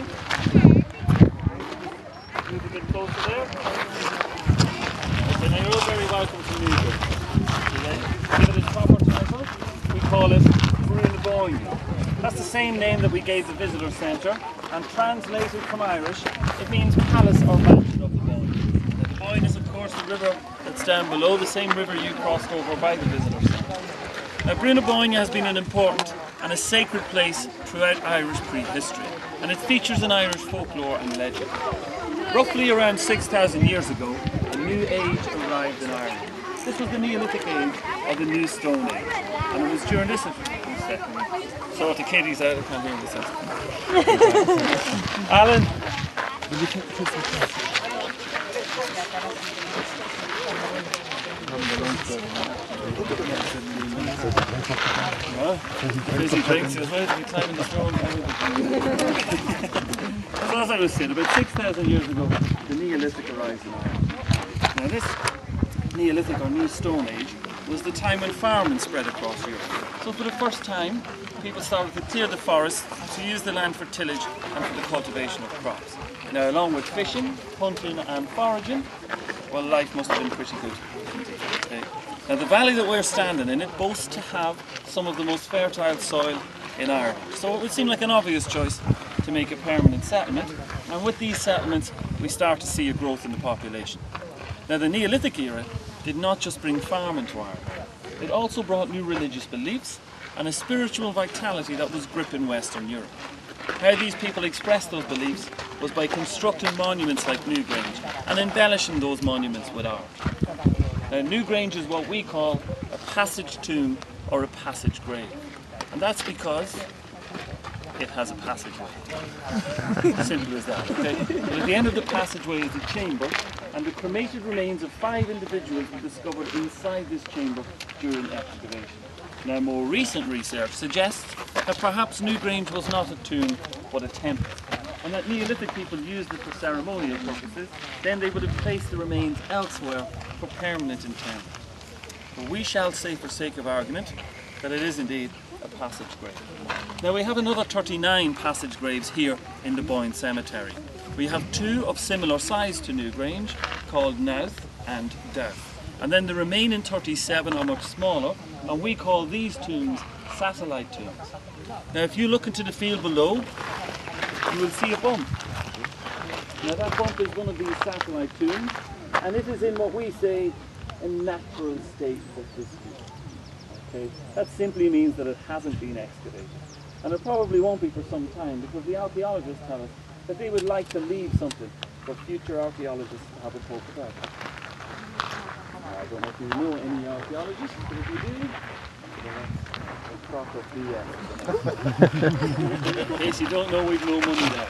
point. Move a bit closer there. Okay, now you're all very welcome to Newgrange. Give it its proper title. We call it prehistoric. That's the same name that we gave the visitor centre, and translated from Irish, it means palace or mansion of the Boyne. The Boyne is of course the river that's down below, the same river you crossed over by the visitor centre. Now Brunna has been an important and a sacred place throughout Irish prehistory, and it features in Irish folklore and legend. Roughly around 6,000 years ago, a new age arrived in Ireland. This was the Neolithic age or the New Stone Age, and it was during this sort the kiddies out, I can't hear myself. Alan? Will you take the kids busy drinks as well, we climb in the stone. So as I was saying, about 6,000 years ago, the Neolithic arrived in Ireland. Now this Neolithic or New Stone Age was the time when farming spread across Europe. So for the first time, people started to clear the forests to use the land for tillage and for the cultivation of crops. Now along with fishing, hunting and foraging, well, life must have been pretty good. Okay. Now the valley that we're standing in, it boasts to have some of the most fertile soil in Ireland. So it would seem like an obvious choice to make a permanent settlement, and with these settlements we start to see a growth in the population. Now the Neolithic era did not just bring farming to Ireland, it also brought new religious beliefs and a spiritual vitality that was gripping Western Europe. How these people expressed those beliefs was by constructing monuments like Newgrange and embellishing those monuments with art. Now Newgrange is what we call a passage tomb or a passage grave, and that's because it has a passageway. Simple as that, okay? But at the end of the passageway is a chamber, and the cremated remains of 5 individuals were discovered inside this chamber during excavation. Now more recent research suggests that perhaps Newgrange was not a tomb but a temple, and that Neolithic people used it for ceremonial purposes. Then they would have placed the remains elsewhere for permanent interment. But we shall say, for sake of argument, that it is indeed a passage grave. Now we have another 39 passage graves here in the Boyne Cemetery. We have 2 of similar size to Newgrange, called Nouth and Douth. And then the remaining 37 are much smaller, and we call these tombs satellite tombs. Now if you look into the field below, you will see a bump. Now that bump is one of these satellite tombs, and it is in what we say a natural state of history. Okay? That simply means that it hasn't been excavated. And it probably won't be for some time, because the archaeologists tell us that they would like to leave something for future archaeologists to have a talk about. I don't know if you know any archaeologists, but if you do, then that's a crock of BS. In case you don't know, we've no money there.